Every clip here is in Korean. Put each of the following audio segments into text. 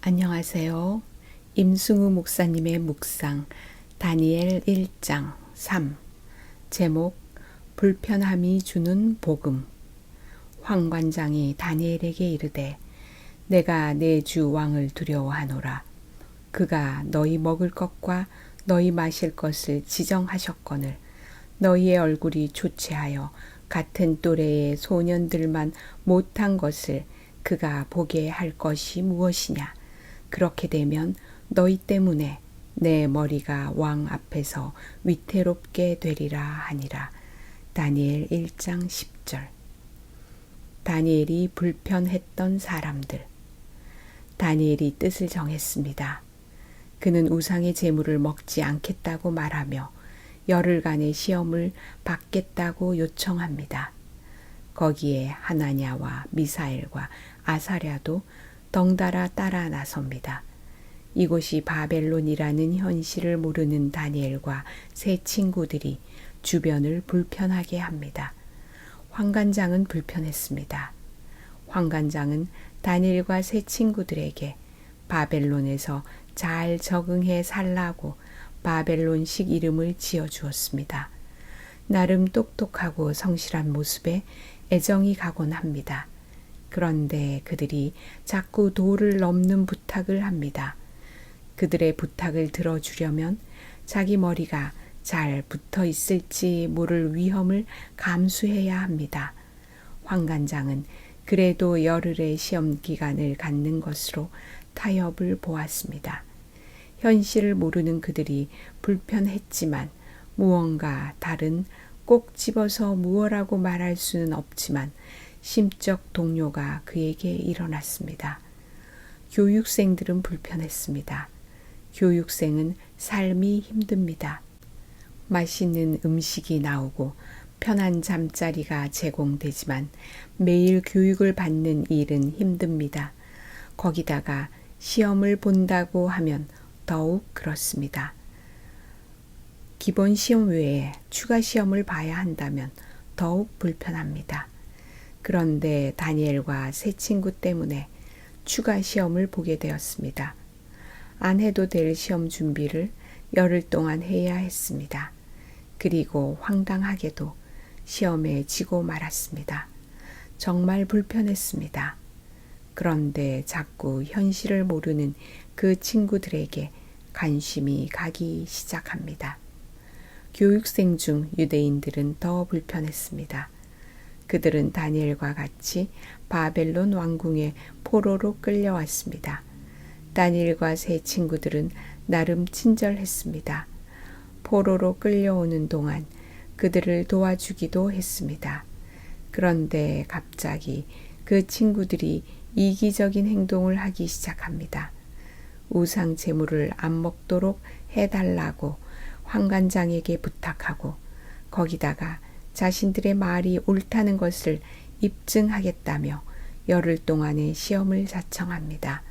안녕하세요. 임승우 목사님의 묵상 다니엘 1장 3 제목 불편함이 주는 복음. 황관장이 다니엘에게 이르되 내가 내 주 왕을 두려워하노라. 그가 너희 먹을 것과 너희 마실 것을 지정하셨거늘 너희의 얼굴이 조체하여 같은 또래의 소년들만 못한 것을 그가 보게 할 것이 무엇이냐. 그렇게 되면 너희 때문에 내 머리가 왕 앞에서 위태롭게 되리라 하니라. 다니엘 1장 10절. 다니엘이 불편했던 사람들. 다니엘이 뜻을 정했습니다. 그는 우상의 제물을 먹지 않겠다고 말하며 열흘간의 시험을 받겠다고 요청합니다. 거기에 하나냐와 미사엘과 아사랴도 덩달아 따라 나섭니다. 이곳이 바벨론이라는 현실을 모르는 다니엘과 세 친구들이 주변을 불편하게 합니다. 황관장은 불편했습니다. 황관장은 다니엘과 세 친구들에게 바벨론에서 잘 적응해 살라고 바벨론식 이름을 지어주었습니다. 나름 똑똑하고 성실한 모습에 애정이 가곤 합니다. 그런데 그들이 자꾸 도를 넘는 부탁을 합니다. 그들의 부탁을 들어주려면 자기 머리가 잘 붙어 있을지 모를 위험을 감수해야 합니다. 황관장은 그래도 열흘의 시험 기간을 갖는 것으로 타협을 보았습니다. 현실을 모르는 그들이 불편했지만 무언가 다른 꼭 집어서 무엇라고 말할 수는 없지만 심적 동요가 그에게 일어났습니다. 교육생들은 불편했습니다. 교육생은 삶이 힘듭니다. 맛있는 음식이 나오고 편한 잠자리가 제공되지만 매일 교육을 받는 일은 힘듭니다. 거기다가 시험을 본다고 하면 더욱 그렇습니다. 기본 시험 외에 추가 시험을 봐야 한다면 더욱 불편합니다. 그런데 다니엘과 세 친구 때문에 추가 시험을 보게 되었습니다. 안 해도 될 시험 준비를 열흘 동안 해야 했습니다. 그리고 황당하게도 시험에 지고 말았습니다. 정말 불편했습니다. 그런데 자꾸 현실을 모르는 그 친구들에게 관심이 가기 시작합니다. 교육생 중 유대인들은 더 불편했습니다. 그들은 다니엘과 같이 바벨론 왕궁의 포로로 끌려왔습니다. 다니엘과 세 친구들은 나름 친절했습니다. 포로로 끌려오는 동안 그들을 도와주기도 했습니다. 그런데 갑자기 그 친구들이 이기적인 행동을 하기 시작합니다. 우상 제물을 안 먹도록 해달라고 황관장에게 부탁하고 거기다가 자신들의 말이 옳다는 것을 입증하겠다며 열흘 동안의 시험을 자청합니다.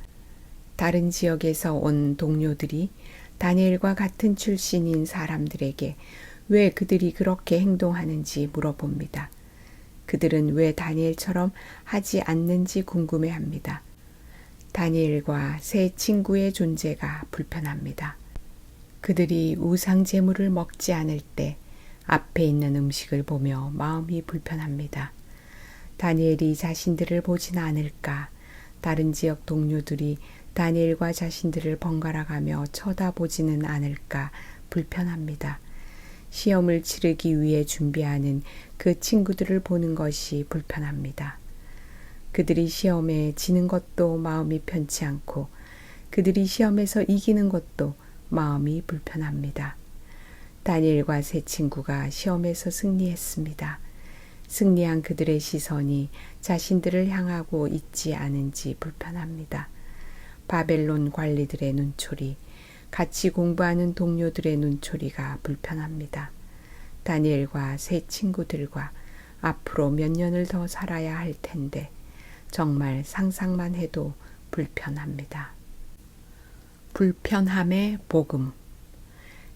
다른 지역에서 온 동료들이 다니엘과 같은 출신인 사람들에게 왜 그들이 그렇게 행동하는지 물어봅니다. 그들은 왜 다니엘처럼 하지 않는지 궁금해합니다. 다니엘과 세 친구의 존재가 불편합니다. 그들이 우상 제물을 먹지 않을 때 앞에 있는 음식을 보며 마음이 불편합니다. 다니엘이 자신들을 보진 않을까, 다른 지역 동료들이 다니엘과 자신들을 번갈아가며 쳐다보지는 않을까 불편합니다. 시험을 치르기 위해 준비하는 그 친구들을 보는 것이 불편합니다. 그들이 시험에 지는 것도 마음이 편치 않고 그들이 시험에서 이기는 것도 마음이 불편합니다. 다니엘과 세 친구가 시험에서 승리했습니다. 승리한 그들의 시선이 자신들을 향하고 있지 않은지 불편합니다. 바벨론 관리들의 눈초리, 같이 공부하는 동료들의 눈초리가 불편합니다. 다니엘과 세 친구들과 앞으로 몇 년을 더 살아야 할 텐데 정말 상상만 해도 불편합니다. 불편함의 복음.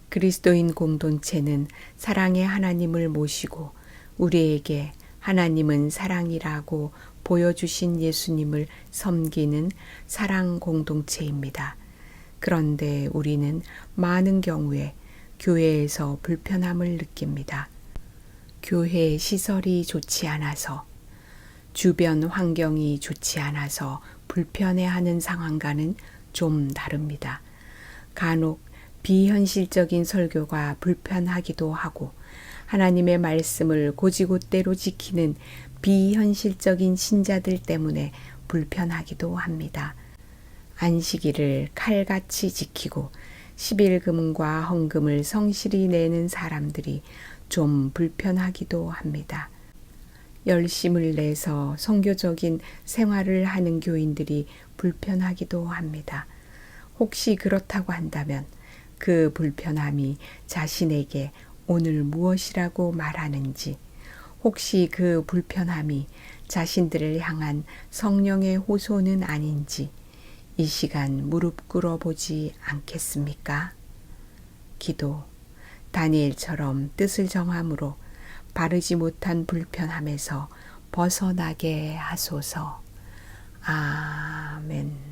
그리스도인 공동체는 사랑의 하나님을 모시고 우리에게 하나님은 사랑이라고 보여주신 예수님을 섬기는 사랑 공동체입니다. 그런데 우리는 많은 경우에 교회에서 불편함을 느낍니다. 교회 시설이 좋지 않아서, 주변 환경이 좋지 않아서 불편해하는 상황과는 좀 다릅니다. 간혹 비현실적인 설교가 불편하기도 하고 하나님의 말씀을 곧이곧대로 지키는 비현실적인 신자들 때문에 불편하기도 합니다. 안식일을 칼같이 지키고 11금과 헌금을 성실히 내는 사람들이 좀 불편하기도 합니다. 열심을 내서 선교적인 생활을 하는 교인들이 불편하기도 합니다. 혹시 그렇다고 한다면 그 불편함이 자신에게 오늘 무엇이라고 말하는지, 혹시 그 불편함이 자신들을 향한 성령의 호소는 아닌지 이 시간 무릎 꿇어보지 않겠습니까? 기도. 다니엘처럼 뜻을 정함으로 바르지 못한 불편함에서 벗어나게 하소서. 아멘.